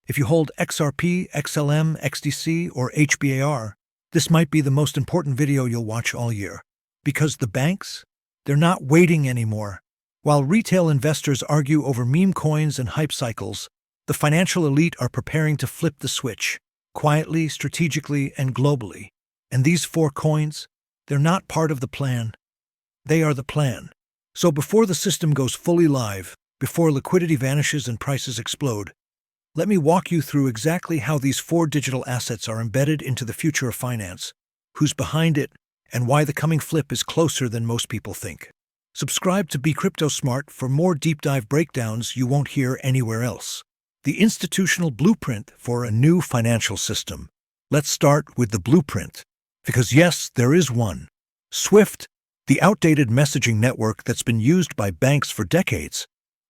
If you hold XRP, XLM, XDC, or HBAR, this might be the most important video you'll watch all year. Because the banks? They're not waiting anymore. While retail investors argue over meme coins and hype cycles, the financial elite are preparing to flip the switch, quietly, strategically, and globally. And these 4 coins? They're not part of the plan. They are the plan. So before the system goes fully live, before liquidity vanishes and prices explode, let me walk you through exactly how these 4 digital assets are embedded into the future of finance, who's behind it, and why the coming flip is closer than most people think. Subscribe to Be Crypto Smart for more deep dive breakdowns you won't hear anywhere else. The institutional blueprint for a new financial system. Let's start with the blueprint. Because yes, there is one. SWIFT, the outdated messaging network that's been used by banks for decades,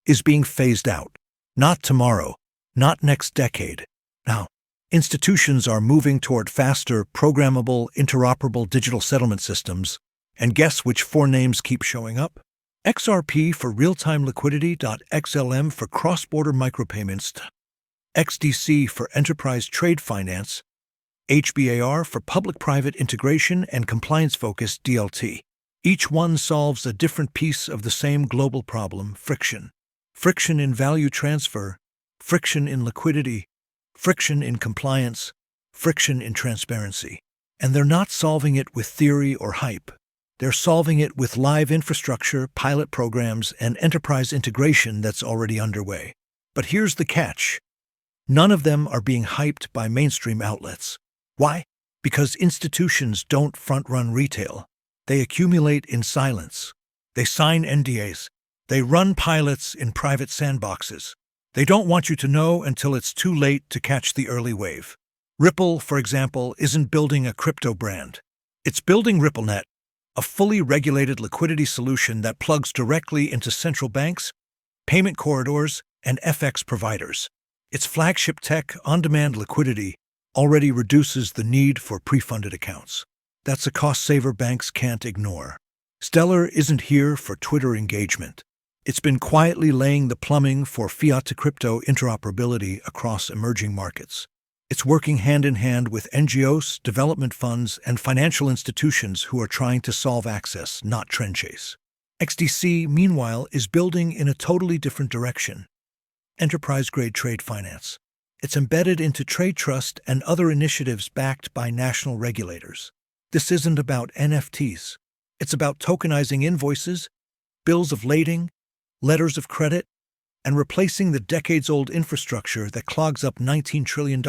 is being phased out. Not tomorrow. Not next decade. Now, institutions are moving toward faster, programmable, interoperable digital settlement systems, and guess which 4 names keep showing up? XRP for real-time liquidity, XLM for cross-border micropayments, XDC for enterprise trade finance, HBAR for public-private integration and compliance-focused DLT. Each one solves a different piece of the same global problem, friction. Friction in value transfer, friction in liquidity, friction in compliance, friction in transparency. And they're not solving it with theory or hype. They're solving it with live infrastructure, pilot programs, and enterprise integration that's already underway. But here's the catch. None of them are being hyped by mainstream outlets. Why? Because institutions don't front-run retail. They accumulate in silence. They sign NDAs. They run pilots in private sandboxes. They don't want you to know until it's too late to catch the early wave. Ripple, for example, isn't building a crypto brand. It's building RippleNet, a fully regulated liquidity solution that plugs directly into central banks, payment corridors, and FX providers. Its flagship tech, on-demand liquidity, already reduces the need for pre-funded accounts. That's a cost-saver banks can't ignore. Stellar isn't here for Twitter engagement. It's been quietly laying the plumbing for fiat-to-crypto interoperability across emerging markets. It's working hand-in-hand with NGOs, development funds, and financial institutions who are trying to solve access, not trend chase. XDC, meanwhile, is building in a totally different direction. Enterprise-grade trade finance. It's embedded into trade trust and other initiatives backed by national regulators. This isn't about NFTs. It's about tokenizing invoices, bills of lading, letters of credit, and replacing the decades-old infrastructure that clogs up $19 trillion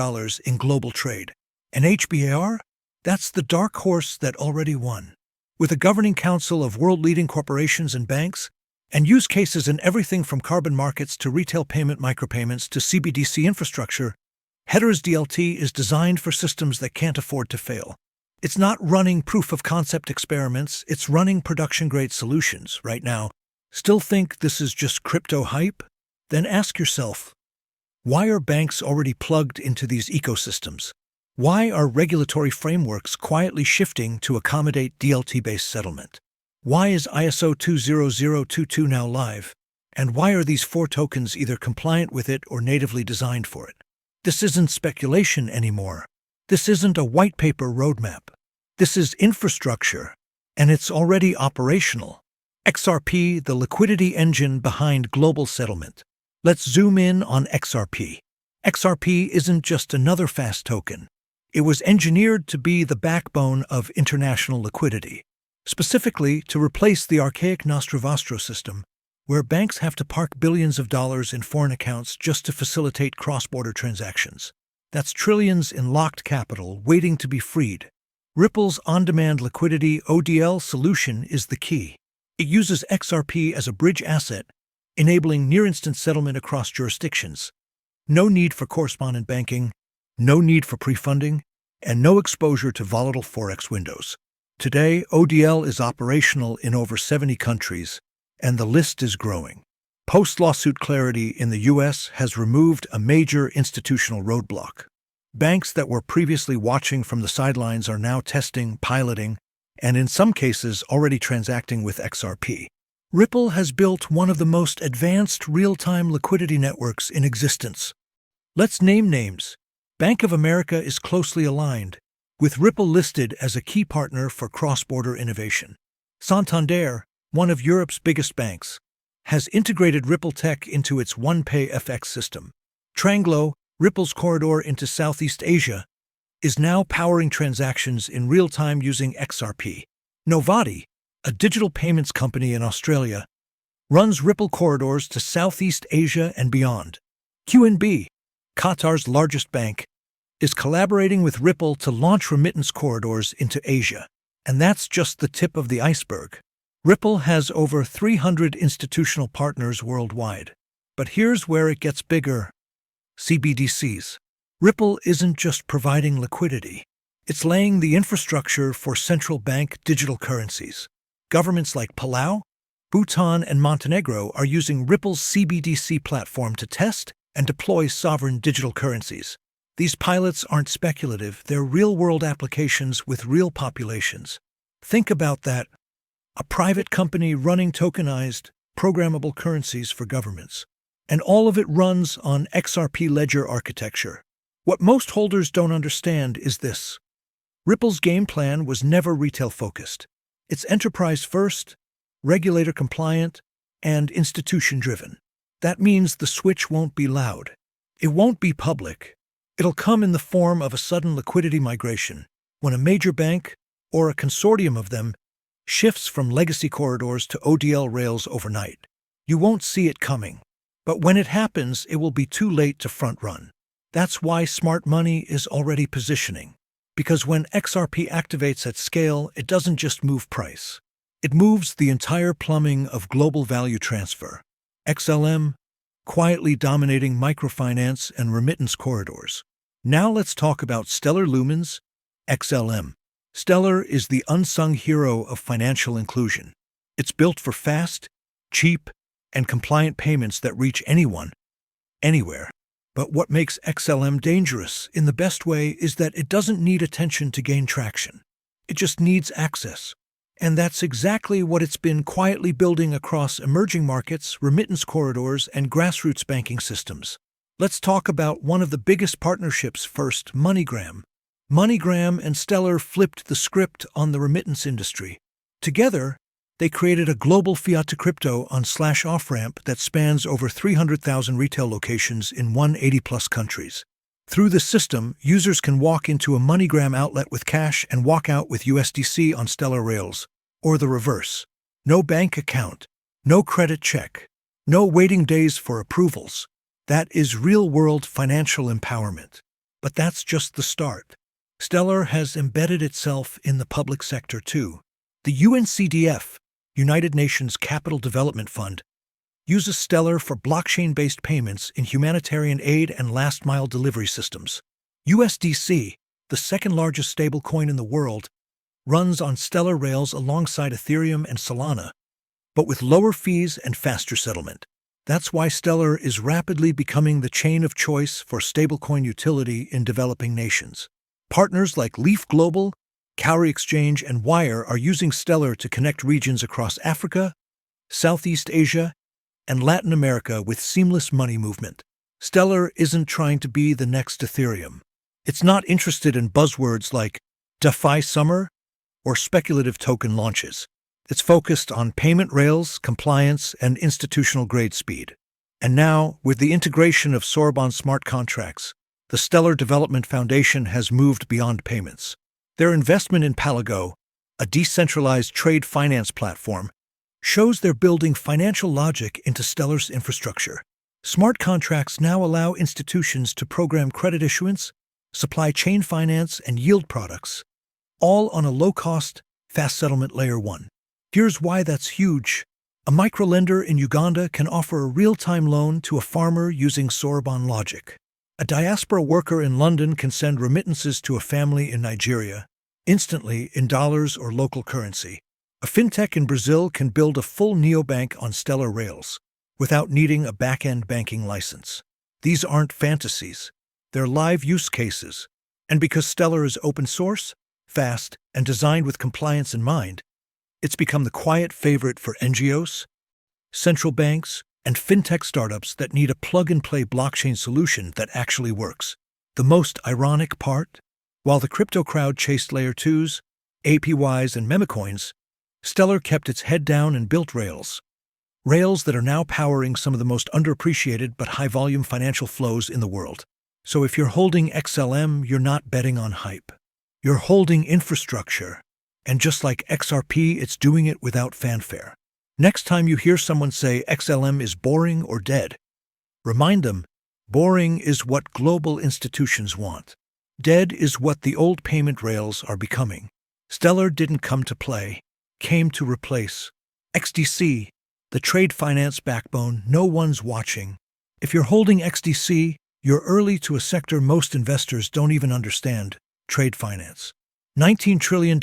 in global trade. And HBAR? That's the dark horse that already won. With a governing council of world-leading corporations and banks, and use cases in everything from carbon markets to retail payment micropayments to CBDC infrastructure, Header's DLT is designed for systems that can't afford to fail. It's not running proof-of-concept experiments, it's running production-grade solutions right now. Still think this is just crypto hype? Then ask yourself, why are banks already plugged into these ecosystems? Why are regulatory frameworks quietly shifting to accommodate DLT-based settlement? Why is ISO 20022 now live? And why are these 4 tokens either compliant with it or natively designed for it? This isn't speculation anymore. This isn't a white paper roadmap. This is infrastructure, and it's already operational. XRP, the liquidity engine behind global settlement. Let's zoom in on XRP. XRP isn't just another fast token. It was engineered to be the backbone of international liquidity, specifically to replace the archaic Nostro Vostro system, where banks have to park billions of dollars in foreign accounts just to facilitate cross-border transactions. That's trillions in locked capital waiting to be freed. Ripple's on-demand liquidity ODL solution is the key. It uses XRP as a bridge asset, enabling near-instant settlement across jurisdictions. No need for correspondent banking, no need for pre-funding, and no exposure to volatile forex windows. Today, ODL is operational in over 70 countries, and the list is growing. Post-lawsuit clarity in the U.S. has removed a major institutional roadblock. Banks that were previously watching from the sidelines are now testing, piloting, and in some cases already transacting with XRP. Ripple has built one of the most advanced real-time liquidity networks in existence. Let's name names. Bank of America is closely aligned, with Ripple listed as a key partner for cross-border innovation. Santander, one of Europe's biggest banks, has integrated Ripple Tech into its OnePay FX system. Tranglo, Ripple's corridor into Southeast Asia, is now powering transactions in real time using XRP. Novati, a digital payments company in Australia, runs Ripple corridors to Southeast Asia and beyond. QNB, Qatar's largest bank, is collaborating with Ripple to launch remittance corridors into Asia. And that's just the tip of the iceberg. Ripple has over 300 institutional partners worldwide. But here's where it gets bigger. CBDCs. Ripple isn't just providing liquidity. It's laying the infrastructure for central bank digital currencies. Governments like Palau, Bhutan, and Montenegro are using Ripple's CBDC platform to test and deploy sovereign digital currencies. These pilots aren't speculative, they're real-world applications with real populations. Think about that. A private company running tokenized, programmable currencies for governments. And all of it runs on XRP ledger architecture. What most holders don't understand is this. Ripple's game plan was never retail-focused. It's enterprise-first, regulator-compliant, and institution-driven. That means the switch won't be loud. It won't be public. It'll come in the form of a sudden liquidity migration, when a major bank, or a consortium of them, shifts from legacy corridors to ODL rails overnight. You won't see it coming. But when it happens, it will be too late to front-run. That's why smart money is already positioning. Because when XRP activates at scale, it doesn't just move price. It moves the entire plumbing of global value transfer. XLM, quietly dominating microfinance and remittance corridors. Now let's talk about Stellar Lumens, XLM. Stellar is the unsung hero of financial inclusion. It's built for fast, cheap, and compliant payments that reach anyone, anywhere. But what makes XLM dangerous in the best way is that it doesn't need attention to gain traction. It just needs access. And that's exactly what it's been quietly building across emerging markets, remittance corridors, and grassroots banking systems. Let's talk about one of the biggest partnerships first, MoneyGram. MoneyGram and Stellar flipped the script on the remittance industry. Together, they created a global fiat-to-crypto on/off-ramp that spans over 300,000 retail locations in 180-plus countries. Through the system, users can walk into a MoneyGram outlet with cash and walk out with USDC on Stellar rails, or the reverse. No bank account, no credit check, no waiting days for approvals. That is real-world financial empowerment. But that's just the start. Stellar has embedded itself in the public sector too. The UNCDF, United Nations Capital Development Fund, uses Stellar for blockchain-based payments in humanitarian aid and last-mile delivery systems. USDC, the second-largest stablecoin in the world, runs on Stellar rails alongside Ethereum and Solana, but with lower fees and faster settlement. That's why Stellar is rapidly becoming the chain of choice for stablecoin utility in developing nations. Partners like Leaf Global, Cowrie Exchange, and Wire are using Stellar to connect regions across Africa, Southeast Asia, and Latin America with seamless money movement. Stellar isn't trying to be the next Ethereum. It's not interested in buzzwords like DeFi summer or speculative token launches. It's focused on payment rails, compliance, and institutional-grade speed. And now, with the integration of Sorbonne smart contracts, the Stellar Development Foundation has moved beyond payments. Their investment in Palago, a decentralized trade finance platform, shows they're building financial logic into Stellar's infrastructure. Smart contracts now allow institutions to program credit issuance, supply chain finance, and yield products, all on a low-cost, fast settlement layer 1. Here's why that's huge. A microlender in Uganda can offer a real-time loan to a farmer using Sorbonne logic. A diaspora worker in London can send remittances to a family in Nigeria, instantly in dollars or local currency. A fintech in Brazil can build a full neobank on Stellar rails, without needing a back-end banking license. These aren't fantasies. They're live use cases. And because Stellar is open source, fast, and designed with compliance in mind, it's become the quiet favorite for NGOs, central banks, and fintech startups that need a plug-and-play blockchain solution that actually works. The most ironic part? While the crypto crowd chased Layer 2s, APYs, and memecoins, Stellar kept its head down and built Rails. Rails that are now powering some of the most underappreciated but high-volume financial flows in the world. So if you're holding XLM, you're not betting on hype. You're holding infrastructure. And just like XRP, it's doing it without fanfare. Next time you hear someone say XLM is boring or dead, remind them, boring is what global institutions want. Dead is what the old payment rails are becoming. Stellar didn't come to play, came to replace. XDC, the trade finance backbone no one's watching. If you're holding XDC, you're early to a sector most investors don't even understand, trade finance. $19 trillion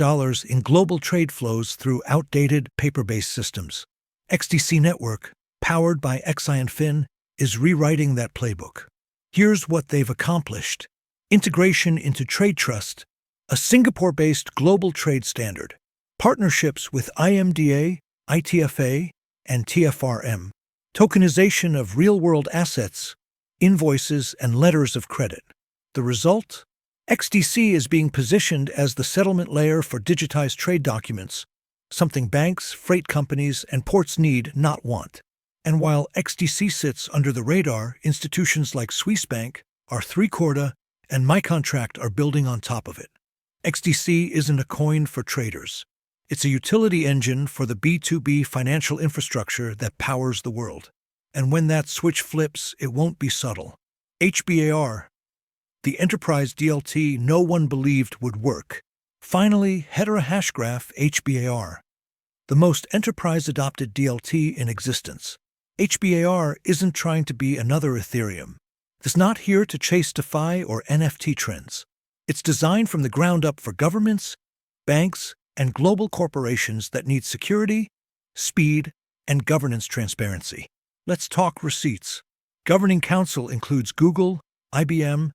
in global trade flows through outdated, paper-based systems. XDC Network, powered by XINFin, is rewriting that playbook. Here's what they've accomplished. Integration into Trade Trust, a Singapore-based global trade standard. Partnerships with IMDA, ITFA, and TFRM. Tokenization of real-world assets, invoices, and letters of credit. The result? XDC is being positioned as the settlement layer for digitized trade documents, something banks, freight companies, and ports need, not want. And while XDC sits under the radar, institutions like Swiss Bank, R3Corda, and MyContract are building on top of it. XDC isn't a coin for traders. It's a utility engine for the B2B financial infrastructure that powers the world. And when that switch flips, it won't be subtle. HBAR, the enterprise DLT no one believed would work. Finally, Hedera Hashgraph HBAR, the most enterprise-adopted DLT in existence. HBAR isn't trying to be another Ethereum. It's not here to chase DeFi or NFT trends. It's designed from the ground up for governments, banks, and global corporations that need security, speed, and governance transparency. Let's talk receipts. Governing council includes Google, IBM,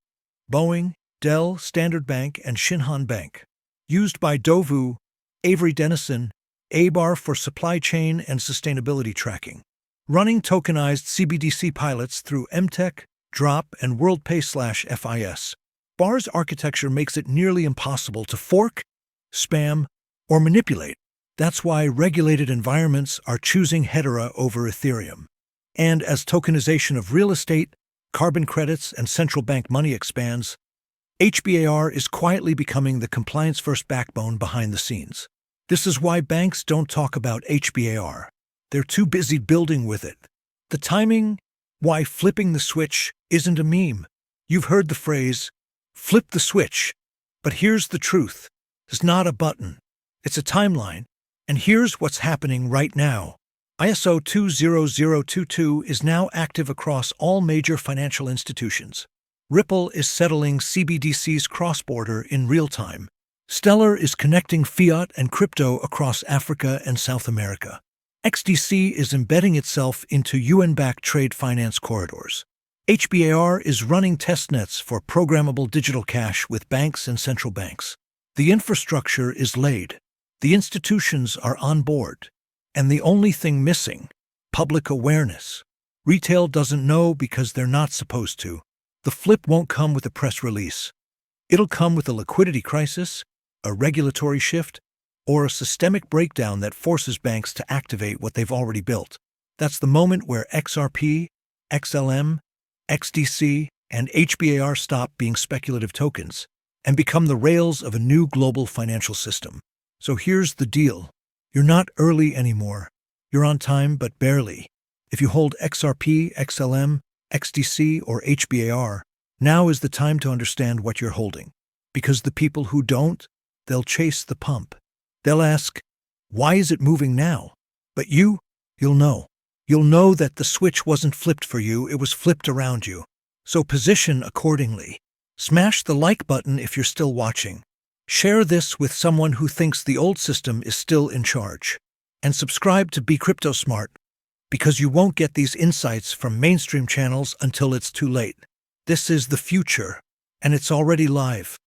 Boeing, Dell, Standard Bank, and Shinhan Bank. Used by Dovu, Avery Dennison, HBAR for supply chain and sustainability tracking. Running tokenized CBDC pilots through MTech, Drop, and WorldPay/FIS. BAR's architecture makes it nearly impossible to fork, spam, or manipulate. That's why regulated environments are choosing Hedera over Ethereum. And as tokenization of real estate, carbon credits, and central bank money expands, HBAR is quietly becoming the compliance-first backbone behind the scenes. This is why banks don't talk about HBAR. They're too busy building with it. The timing, why flipping the switch isn't a meme. You've heard the phrase, flip the switch. But here's the truth. It's not a button. It's a timeline. And here's what's happening right now. ISO 20022 is now active across all major financial institutions. Ripple is settling CBDC's cross-border in real time. Stellar is connecting fiat and crypto across Africa and South America. XDC is embedding itself into UN-backed trade finance corridors. HBAR is running testnets for programmable digital cash with banks and central banks. The infrastructure is laid. The institutions are on board. And the only thing missing, public awareness. Retail doesn't know because they're not supposed to. The flip won't come with a press release. It'll come with a liquidity crisis, a regulatory shift, or a systemic breakdown that forces banks to activate what they've already built. That's the moment where XRP, XLM, XDC, and HBAR stop being speculative tokens and become the rails of a new global financial system. So here's the deal. You're not early anymore. You're on time, but barely. If you hold XRP, XLM, XDC, or HBAR, now is the time to understand what you're holding. Because the people who don't, they'll chase the pump. They'll ask, why is it moving now? But you'll know. You'll know that the switch wasn't flipped for you, it was flipped around you. So position accordingly. Smash the like button if you're still watching. Share this with someone who thinks the old system is still in charge. And subscribe to Be Crypto Smart, because you won't get these insights from mainstream channels until it's too late. This is the future, and it's already live.